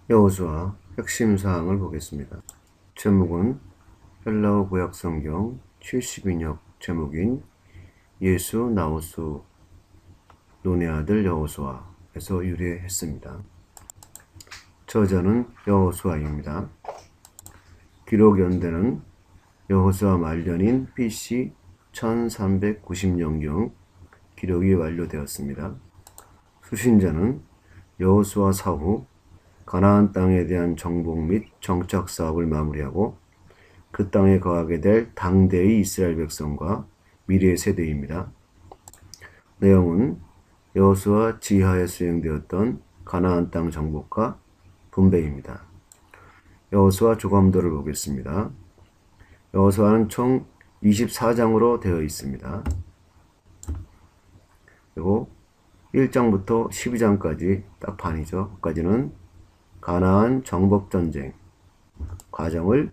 여호수아 핵심 사항을 보겠습니다. 제목은 헬라어 구약 성경 70인역 제목인 예수 나우수 논의 아들 여호수아에서 유래했습니다. 저자는 여호수아입니다. 기록 연대는 여호수아 말년인 BC 1390년경 기록이 완료되었습니다. 수신자는 여호수아 사후 가나안 땅에 대한 정복 및 정착 사업을 마무리하고 그 땅에 거하게 될 당대의 이스라엘 백성과 미래의 세대입니다. 내용은 여호수아 지하에 수행되었던 가나안 땅 정복과 분배입니다. 여호수아 조감도를 보겠습니다. 여호수아는 총 24장으로 되어 있습니다. 그리고 1장부터 12장까지 딱 반이죠. 까지는 가나안 정복전쟁 과정을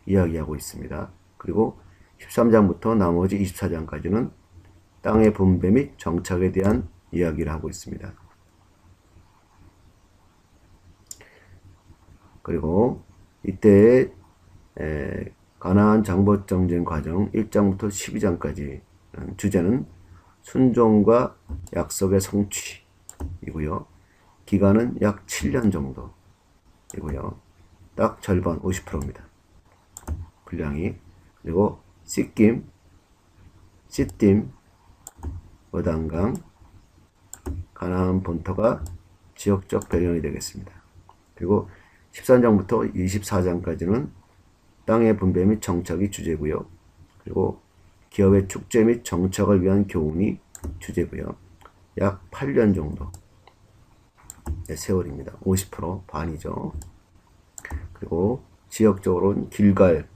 이야기하고 있습니다. 그리고 13장부터 나머지 24장까지는 땅의 분배 및 정착에 대한 이야기를 하고 있습니다. 그리고 이때의 가나안 정복전쟁 과정 1장부터 12장까지 주제는 순종과 약속의 성취이고요. 기간은 약 7년 정도이고요. 딱 절반 50%입니다. 분량이. 그리고 시딤, 어단강, 가나안 본토가 지역적 배경이 되겠습니다. 그리고 13장부터 24장까지는 땅의 분배 및 정착이 주제고요. 그리고 기업의 축제 및 정착을 위한 교훈이 주제고요. 약 8년 정도 세월입니다. 50% 반이죠. 그리고 지역적으로는 길갈과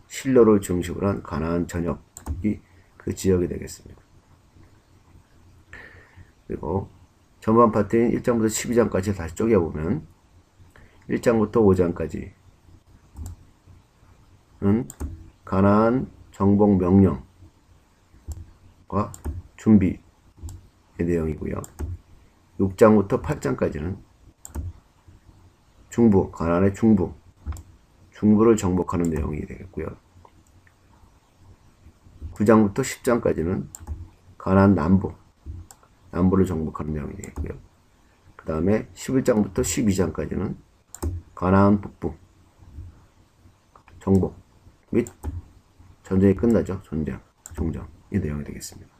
실로를 중심으로 한 가나안 전역이 그 지역이 되겠습니다. 그리고 전반 파트인 1장부터 12장까지 다시 쪼개보면 1장부터 5장까지는 가나안 정복 명령과 준비의 내용이고요. 6장부터 8장까지는 중부, 가나안의 중부를 정복하는 내용이 되겠고요. 9장부터 10장까지는 가나안 남부를 정복하는 내용이 되겠고요. 그 다음에 11장부터 12장까지는 가나안 북부 정복 및 전쟁이 끝나죠. 종전의 내용이 되겠습니다.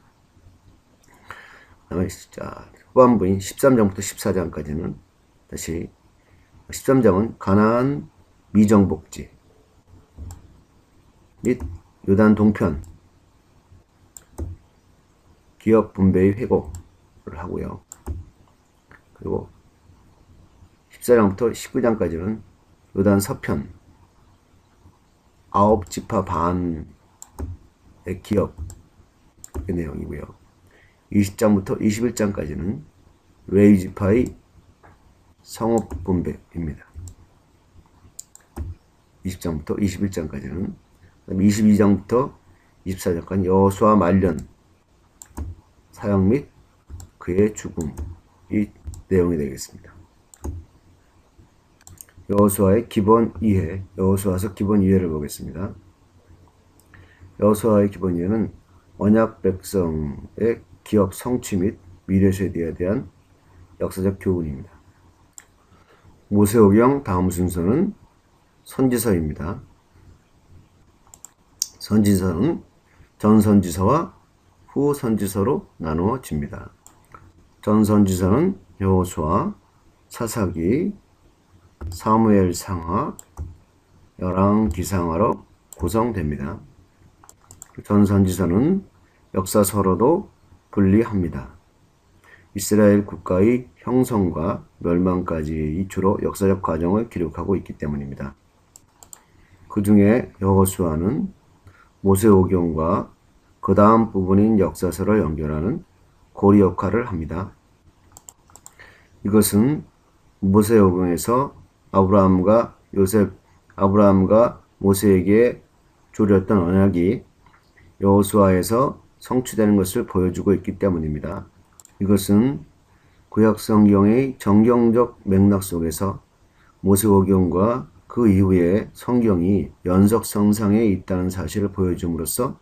그 다음에 후반부인 13장부터 14장까지는 다시 13장은 가나안 미정복지 및 요단 동편 기업 분배의 회고를 하고요. 그리고 14장부터 19장까지는 요단 서편 9지파 반의 기업의 내용이고요. 20장부터 21장까지는 레위지파의 성읍 분배입니다. 20장부터 21장까지는 22장부터 24장까지 여호수아 말년 사형 및 그의 죽음이 내용이 되겠습니다. 여호수아의 기본 이해, 여호수아서 기본 이해를 보겠습니다. 여호수아의 기본 이해는 언약 백성의 기업 성취 및 미래 세대에 대한 역사적 교훈입니다. 모세오경 다음 순서는 선지서입니다. 선지서는 전선지서와 후선지서로 나누어집니다. 전선지서는 여호수아, 사사기, 사무엘 상하, 열왕 기상하로 구성됩니다. 전선지서는 역사서로도 분리합니다. 이스라엘 국가의 형성과 멸망까지의 주로 역사적 과정을 기록하고 있기 때문입니다. 그 중에 여호수아는 모세오경과 그 다음 부분인 역사서를 연결하는 고리 역할을 합니다. 이것은 모세오경에서 아브라함과 모세에게 주렸던 언약이 여호수아에서 성취되는 것을 보여주고 있기 때문입니다. 이것은 구약 성경의 정경적 맥락 속에서 모세오경과 그 이후에 성경이 연속성상에 있다는 사실을 보여줌으로써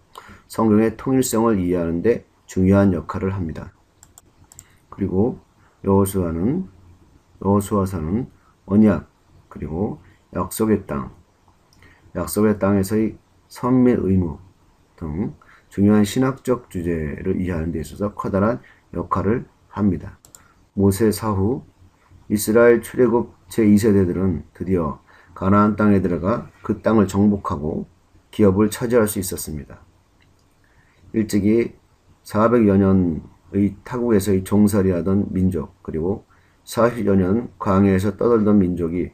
성경의 통일성을 이해하는 데 중요한 역할을 합니다. 그리고 여호수아서는 언약, 그리고 약속의 땅에서의 선민 의무 등 중요한 신학적 주제를 이해하는 데 있어서 커다란 역할을 합니다. 모세 사후 이스라엘 출애굽 제2세대들은 드디어 가나안 땅에 들어가 그 땅을 정복하고 기업을 차지할 수 있었습니다. 일찍이 400여 년의 타국에서의 종살이하던 민족, 그리고 40여 년 광야에서 떠돌던 민족이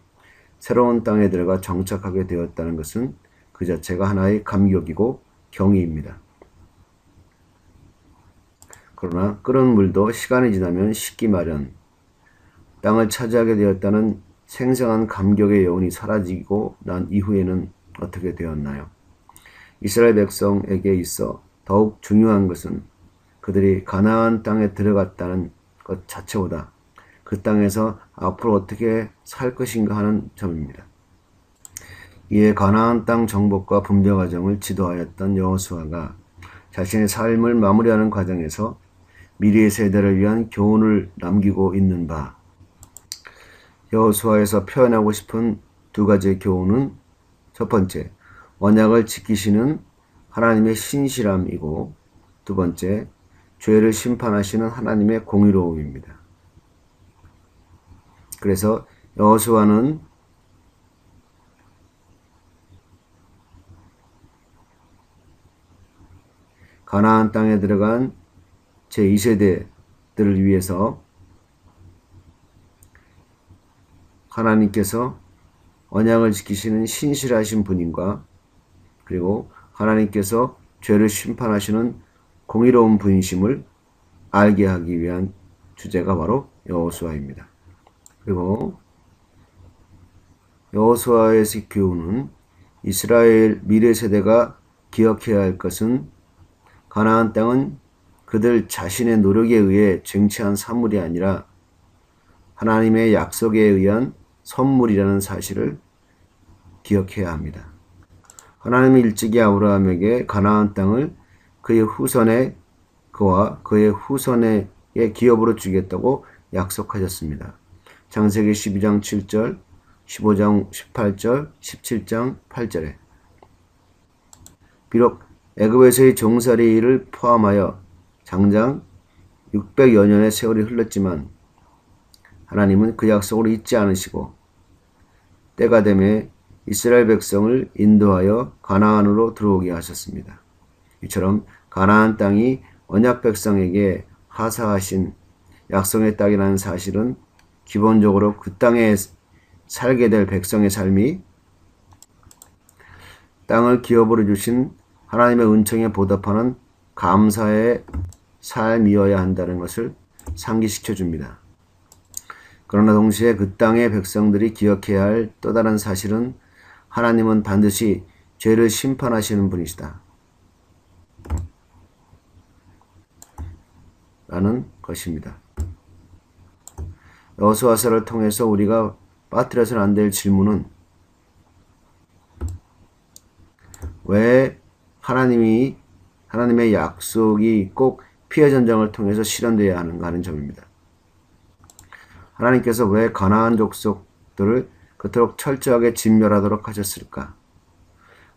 새로운 땅에 들어가 정착하게 되었다는 것은 그 자체가 하나의 감격이고 경이입니다. 그러나 끓은 물도 시간이 지나면 식기 마련, 땅을 차지하게 되었다는 생생한 감격의 여운이 사라지고 난 이후에는 어떻게 되었나요? 이스라엘 백성에게 있어 더욱 중요한 것은 그들이 가나안 땅에 들어갔다는 것 자체보다 그 땅에서 앞으로 어떻게 살 것인가 하는 점입니다. 이에 가나안 땅 정복과 분배 과정을 지도하였던 여호수아가 자신의 삶을 마무리하는 과정에서 미래의 세대를 위한 교훈을 남기고 있는 바, 여호수아에서 표현하고 싶은 두 가지의 교훈은 첫 번째, 언약을 지키시는 하나님의 신실함이고, 두 번째, 죄를 심판하시는 하나님의 공의로움입니다. 그래서 여호수아는 가나안 땅에 들어간 제2세대들을 위해서 하나님께서 언약을 지키시는 신실하신 분인과, 그리고 하나님께서 죄를 심판하시는 공의로운 분이심을 알게 하기 위한 주제가 바로 여호수아입니다. 그리고 여호수아에서 교훈은 이스라엘 미래 세대가 기억해야 할 것은 가나안 땅은 그들 자신의 노력에 의해 쟁취한 산물이 아니라 하나님의 약속에 의한 선물이라는 사실을 기억해야 합니다. 하나님은 일찍이 아브라함에게 가나안 땅을 그와 그의 후손의 기업으로 주겠다고 약속하셨습니다. 창세기 12장 7절, 15장 18절, 17장 8절에 비록 애굽에서의 종살이를 포함하여 장장 600여 년의 세월이 흘렀지만 하나님은 그 약속을 잊지 않으시고 때가 되매 이스라엘 백성을 인도하여 가나안으로 들어오게 하셨습니다. 이처럼 가나안 땅이 언약 백성에게 하사하신 약속의 땅이라는 사실은 기본적으로 그 땅에 살게 될 백성의 삶이 땅을 기업으로 주신 하나님의 은총에 보답하는 감사의 삶이어야 한다는 것을 상기시켜 줍니다. 그러나 동시에 그 땅의 백성들이 기억해야 할 또 다른 사실은 하나님은 반드시 죄를 심판하시는 분이시다 라는 것입니다. 여호수아서를 통해서 우리가 빠뜨려서는 안 될 질문은 왜 하나님의 약속이 꼭 피해 전쟁을 통해서 실현되어야 하는가 하는 점입니다. 하나님께서 왜 가나안 족속들을 그토록 철저하게 진멸하도록 하셨을까?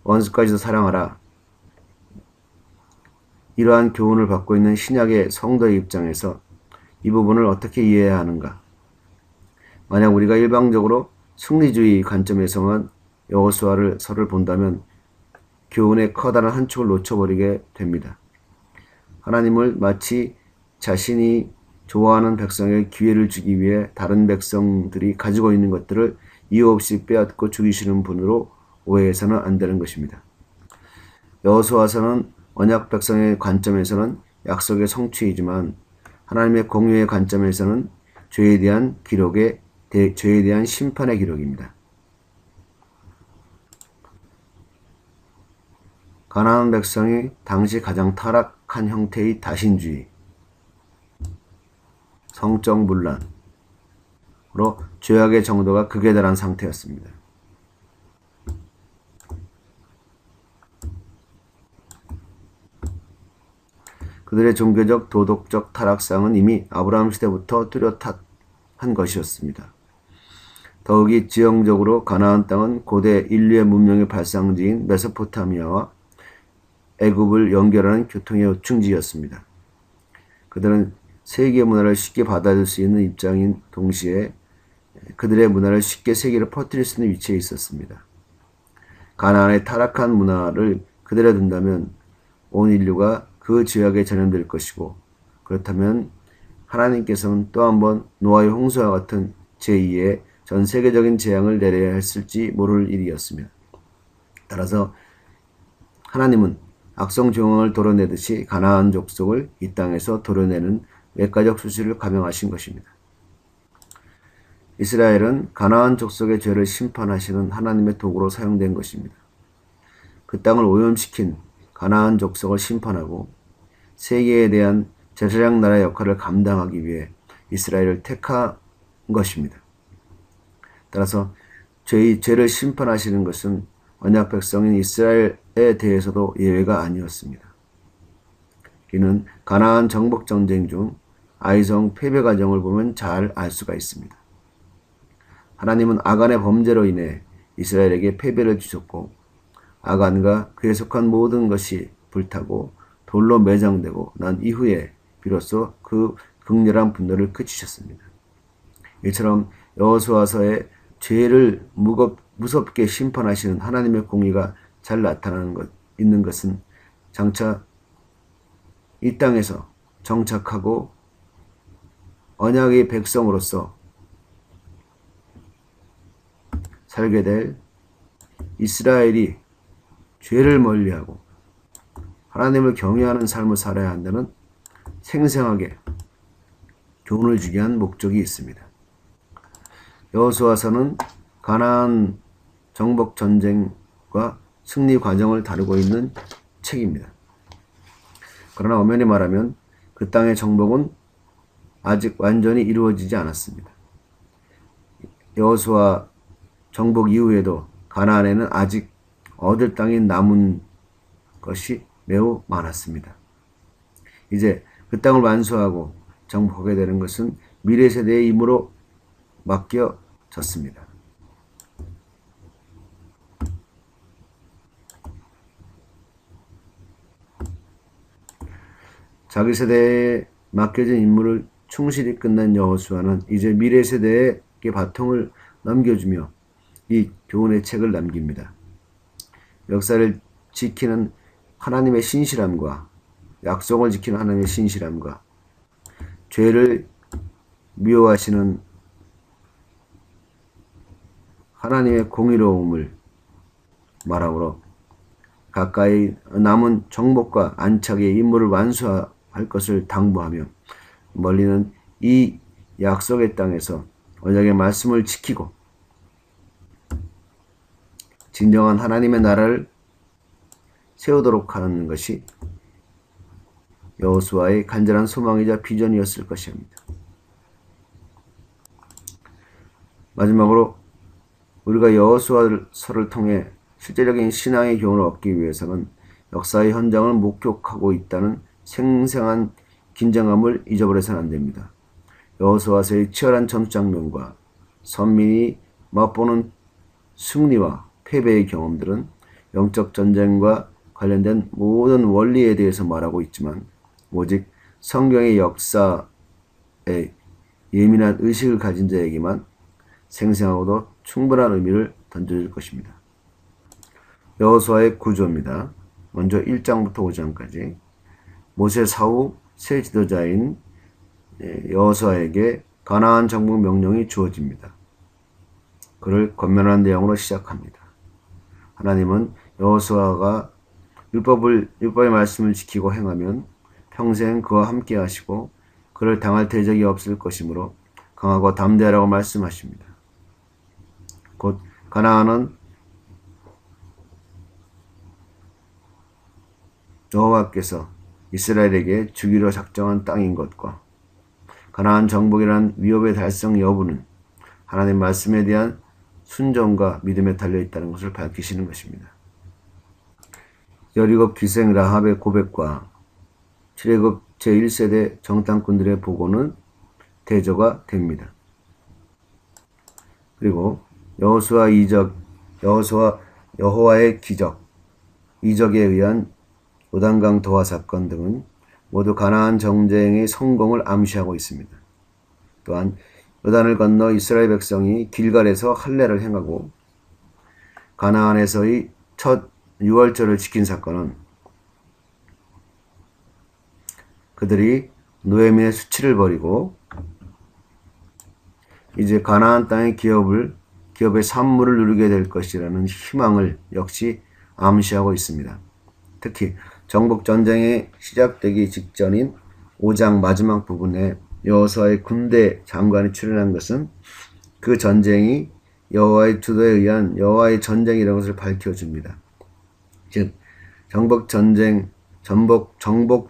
원수까지도 사랑하라. 이러한 교훈을 받고 있는 신약의 성도의 입장에서 이 부분을 어떻게 이해해야 하는가? 만약 우리가 일방적으로 승리주의 관점에서만 여호수아서를 본다면 교훈의 커다란 한 축을 놓쳐버리게 됩니다. 하나님을 마치 자신이 좋아하는 백성에게 기회를 주기 위해 다른 백성들이 가지고 있는 것들을 이유 없이 빼앗고 죽이시는 분으로 오해해서는 안 되는 것입니다. 여호수아서는 언약 백성의 관점에서는 약속의 성취이지만 하나님의 공의의 관점에서는 죄에 대한 심판의 기록입니다. 가나안 백성이 당시 가장 타락한 형태의 다신주의, 성적 문란으로 죄악의 정도가 극에 달한 상태였습니다. 그들의 종교적, 도덕적 타락상은 이미 아브라함 시대부터 뚜렷한 것이었습니다. 더욱이 지형적으로 가나안 땅은 고대 인류의 문명의 발상지인 메소포타미아와 애굽을 연결하는 교통의 요충지였습니다. 그들은 세계 문화를 쉽게 받아들일 수 있는 입장인 동시에 그들의 문화를 쉽게 세계로 퍼뜨릴 수 있는 위치에 있었습니다. 가나안의 타락한 문화를 그대로 둔다면 온 인류가 그 죄악에 전염될 것이고, 그렇다면 하나님께서는 또 한 번 노아의 홍수와 같은 제2의 전 세계적인 재앙을 내려야 했을지 모를 일이었습니다. 따라서 하나님은 악성 종을 도려내듯이 가나안 족속을 이 땅에서 도려내는 외과적 수술을 감행하신 것입니다. 이스라엘은 가나안 족속의 죄를 심판하시는 하나님의 도구로 사용된 것입니다. 그 땅을 오염시킨 가나안 족속을 심판하고 세계에 대한 제사장 나라 역할을 감당하기 위해 이스라엘을 택한 것입니다. 따라서 죄를 심판하시는 것은 언약 백성인 이스라엘에 대해서도 예외가 아니었습니다. 이는 가나안 정복 전쟁 중 아이성 패배 과정을 보면 잘 알 수가 있습니다. 하나님은 아간의 범죄로 인해 이스라엘에게 패배를 주셨고, 아간과 그에 속한 모든 것이 불타고 돌로 매장되고 난 이후에 비로소 그 극렬한 분노를 그치셨습니다. 이처럼 여호수아서의 죄를 무섭게 심판하시는 하나님의 공의가 잘 있는 것은 장차 이 땅에서 정착하고 언약의 백성으로서 살게 될 이스라엘이 죄를 멀리하고 하나님을 경외하는 삶을 살아야 한다는 생생하게 교훈을 주기 위한 목적이 있습니다. 여호수아서는 가나안 정복 전쟁과 승리 과정을 다루고 있는 책입니다. 그러나 엄연히 말하면 그 땅의 정복은 아직 완전히 이루어지지 않았습니다. 여호수아 정복 이후에도 가나안에는 아직 얻을 땅이 남은 것이 매우 많았습니다. 이제 그 땅을 완수하고 정복하게 되는 것은 미래 세대의 임무로 맡겨졌습니다. 자기 세대에 맡겨진 임무를 충실히 끝낸 여호수아는 이제 미래 세대에게 바통을 넘겨주며 이 교훈의 책을 남깁니다. 역사를 지키는 하나님의 신실함과 약속을 지키는 하나님의 신실함과 죄를 미워하시는 하나님의 공의로움을 말하므로 가까이 남은 정복과 안착의 임무를 완수할 것을 당부하며 멀리는 이 약속의 땅에서 언약의 말씀을 지키고 진정한 하나님의 나라를 세우도록 하는 것이 여호수아의 간절한 소망이자 비전이었을 것입니다. 마지막으로 우리가 여호수아서를 통해 실제적인 신앙의 교훈을 얻기 위해서는 역사의 현장을 목격하고 있다는 생생한 긴장감을 잊어버려서는 안 됩니다. 여호수아서의 치열한 전투 장면과 선민이 맛보는 승리와 패배의 경험들은 영적 전쟁과 관련된 모든 원리에 대해서 말하고 있지만 오직 성경의 역사에 예민한 의식을 가진 자에게만 생생하고도 충분한 의미를 던져줄 것입니다. 여호수아의 구조입니다. 먼저 1장부터 5장까지 모세 사후 새 지도자인 여호수아에게 가나안 정복 명령이 주어집니다. 그를 권면하는 내용으로 시작합니다. 하나님은 여호수아가 율법의 말씀을 지키고 행하면 평생 그와 함께 하시고 그를 당할 대적이 없을 것이므로 강하고 담대하라고 말씀하십니다. 곧 가나안은 여호와께서 이스라엘에게 주기로 작정한 땅인 것과 가나안 정복이라는 위협의 달성 여부는 하나님의 말씀에 대한 순종과 믿음에 달려있다는 것을 밝히시는 것입니다. 여리고 기생 라합의 고백과 출애굽 제1세대 정탐꾼들의 보고는 대조가 됩니다. 그리고 여호와의 기적, 이적에 의한 요단강 도하 사건 등은 모두 가나안 정쟁의 성공을 암시하고 있습니다. 또한 요단을 건너 이스라엘 백성이 길갈에서 할례를 행하고 가나안에서의 첫 유월절을 지킨 사건은 그들이 노예민의 수치를 버리고 이제 가나안 땅의 기업의 산물을 누리게 될 것이라는 희망을 역시 암시하고 있습니다. 특히 정복 전쟁이 시작되기 직전인 5장 마지막 부분에 여호수아의 군대 장관이 출연한 것은 그 전쟁이 여호와의 주도에 의한 여호와의 전쟁이라는 것을 밝혀줍니다. 즉 정복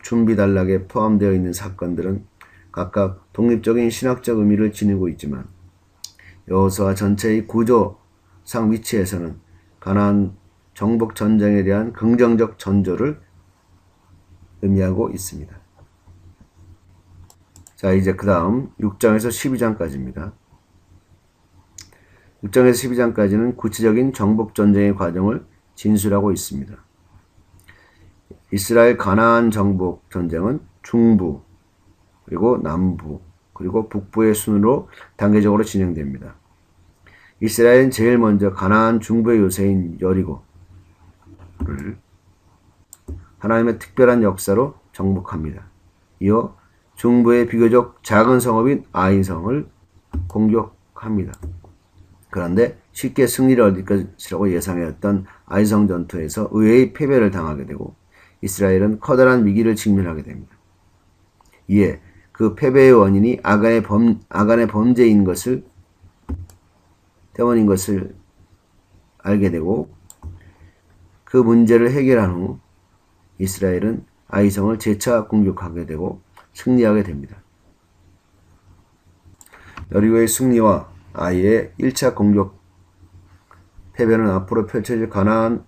준비 단락에 포함되어 있는 사건들은 각각 독립적인 신학적 의미를 지니고 있지만 여호수아 전체의 구조상 위치에서는 가나안 정복 전쟁에 대한 긍정적 전조를 의미하고 있습니다. 자, 이제 그 다음 6장에서 12장까지입니다. 6장에서 12장까지는 구체적인 정복 전쟁의 과정을 진술하고 있습니다. 이스라엘 가나안 정복 전쟁은 중부, 그리고 남부, 그리고 북부의 순으로 단계적으로 진행됩니다. 이스라엘은 제일 먼저 가나안 중부의 요새인 여리고를 하나님의 특별한 역사로 정복합니다. 이어 중부의 비교적 작은 성읍인 아이성을 공격합니다. 그런데 쉽게 승리를 얻을 것이라고 예상했던 아이성 전투에서 의외의 패배를 당하게 되고 이스라엘은 커다란 위기를 직면하게 됩니다. 이에 그 패배의 원인이 아간의 범죄인 것을 때문인 것을 알게 되고 그 문제를 해결한 후 이스라엘은 아이성을 재차 공격하게 되고 승리하게 됩니다. 여리고의 승리와 아이의 1차 공격 패배는 앞으로 펼쳐질 가나안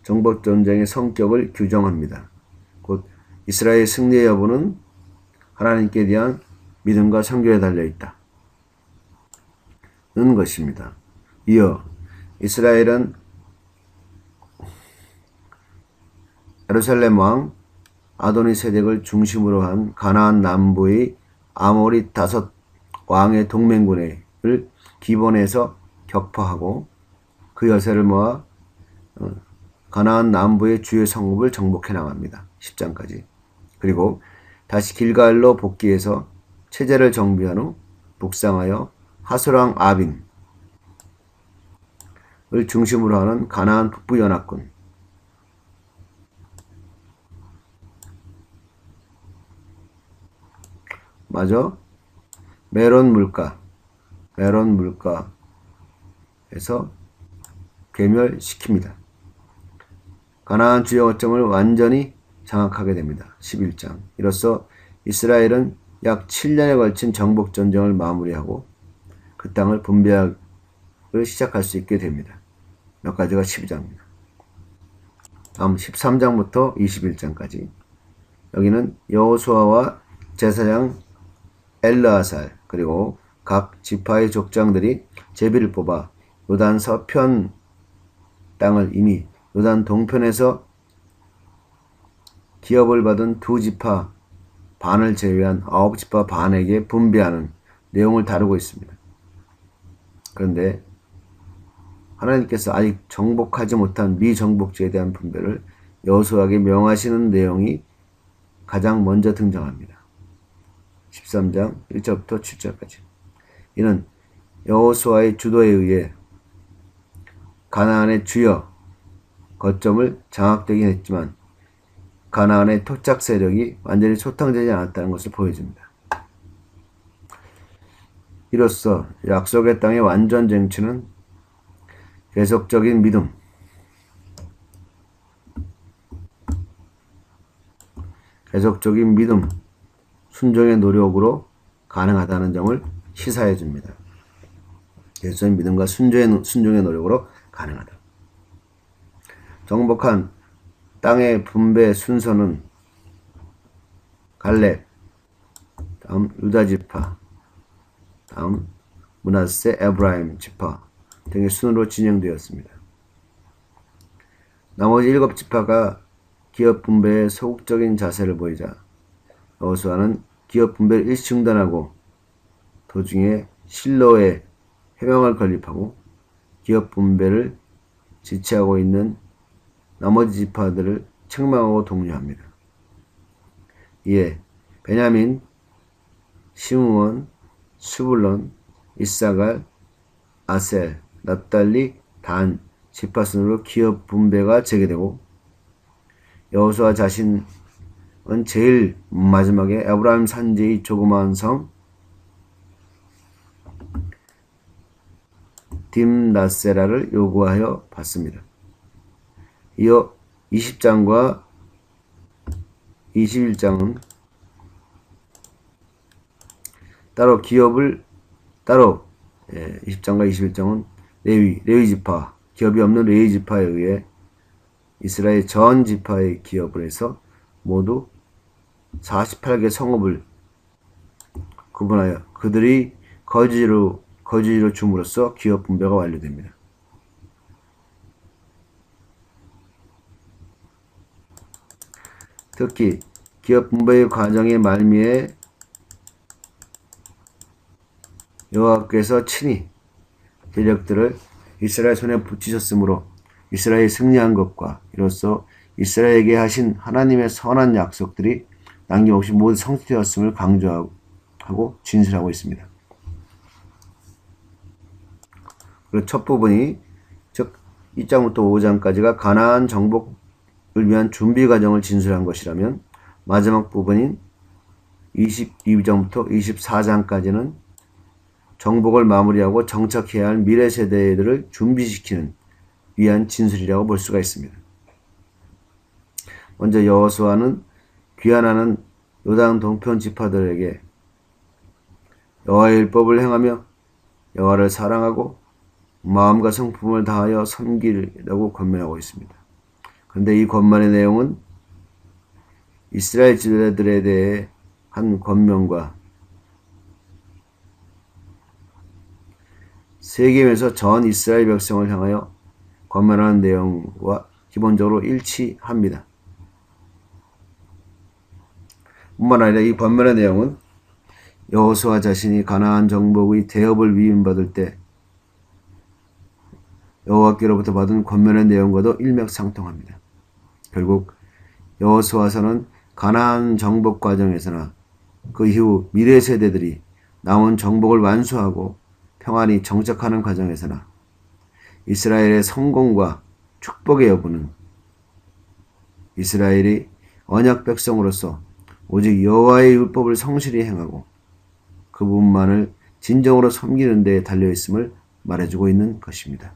정복 전쟁의 성격을 규정합니다. 곧 이스라엘의 승리의 여부는 하나님께 대한 믿음과 선교에 달려있다 는 것입니다. 이어 이스라엘은 예루살렘 왕 아도니세덱을 중심으로 한 가나안 남부의 아모리 5 왕의 동맹군을 기본에서 격파하고 그 여세를 모아 가나안 남부의 주요 성읍을 정복해 나갑니다. 10장까지. 그리고 다시 길갈로 복귀해서 체제를 정비한 후 북상하여 하솔왕 아빈을 중심으로 하는 가나안 북부 연합군 마저 메론 물가에서 괴멸시킵니다. 가나안 주요 거점을 완전히 장악하게 됩니다. 11장. 이로써 이스라엘은 약 7년에 걸친 정복 전쟁을 마무리하고 그 땅을 분배하기 시작할 수 있게 됩니다. 몇 가지가 12장입니다. 다음 13장부터 21장까지. 여기는 여호수아와 제사장 엘르아살 그리고 각 지파의 족장들이 제비를 뽑아 요단 서편 땅을 이미 요단 동편에서 기업을 받은 2지파 반을 제외한 9지파 반에게 분배하는 내용을 다루고 있습니다. 그런데 하나님께서 아직 정복하지 못한 미정복지에 대한 분배를 여호수아에게 명하시는 내용이 가장 먼저 등장합니다. 13장 1절부터 7절까지. 이는 여호수아의 주도에 의해 가나안의 주요 거점을 장악되긴 했지만 가나안의 토착 세력이 완전히 소탕되지 않았다는 것을 보여줍니다. 이로써 약속의 땅의 완전 쟁취는 계속적인 믿음, 순종의 노력으로 가능하다는 점을 시사해 줍니다. 예수의 믿음과 순종의 노력으로 가능하다. 정복한 땅의 분배 순서는 갈렙, 다음 유다 지파, 다음 므낫세, 에브라임 지파 등의 순으로 진행되었습니다. 나머지 7지파가 기업 분배에 소극적인 자세를 보이자 여호수아는 기업 분배를 일시 중단하고 도중에 실로에 해명을 건립하고 기업 분배를 지체하고 있는 나머지 지파들을 책망하고 독려합니다. 이에 베냐민, 시므온, 스불론, 이사갈, 아셀, 납달리, 단 지파 순으로 기업 분배가 재개되고 여호수아 자신은 제일 마지막에 에브라임 산지의 조그마한 성 딤나세라를 요구하여 받습니다. 이어 20장과 21장은 따로 20장과 21장은 레위 지파, 기업이 없는 레위 지파에 의해 이스라엘 전 지파의 기업을 해서 모두 48개 성읍을 구분하여 그들이 거주지로 줌으로써 기업 분배가 완료됩니다. 특히 기업 분배의 과정의 말미에 여호와께서 친히 대적들을 이스라엘 손에 붙이셨으므로 이스라엘이 승리한 것과 이로써 이스라엘에게 하신 하나님의 선한 약속들이 남김없이 모두 성취되었음을 강조하고 진술하고 있습니다. 그리고 첫 부분이 즉 1장부터 5장까지가 가나안 정복을 위한 준비 과정을 진술한 것이라면 마지막 부분인 22장부터 24장까지는 정복을 마무리하고 정착해야 할 미래 세대들을 준비시키는 위한 진술이라고 볼 수가 있습니다. 먼저 여호수아는 귀환하는 요단 동편 지파들에게 여호와의 율법을 행하며 여호와를 사랑하고 마음과 성품을 다하여 섬기라고 권면하고 있습니다. 그런데 이 권면의 내용은 이스라엘 지도자들에 대해 한 권면과 세겜에서 전 이스라엘 백성을 향하여 권면하는 내용과 기본적으로 일치합니다. 뿐만 아니라 이 권면의 내용은 여호수아 자신이 가나안 정복의 대업을 위임받을 때 여호와께로부터 받은 권면의 내용과도 일맥상통합니다. 결국 여호수아서는 가나안 정복 과정에서나 그 이후 미래 세대들이 남은 정복을 완수하고 평안히 정착하는 과정에서나 이스라엘의 성공과 축복의 여부는 이스라엘이 언약 백성으로서 오직 여호와의 율법을 성실히 행하고 그분만을 진정으로 섬기는 데에 달려있음을 말해주고 있는 것입니다.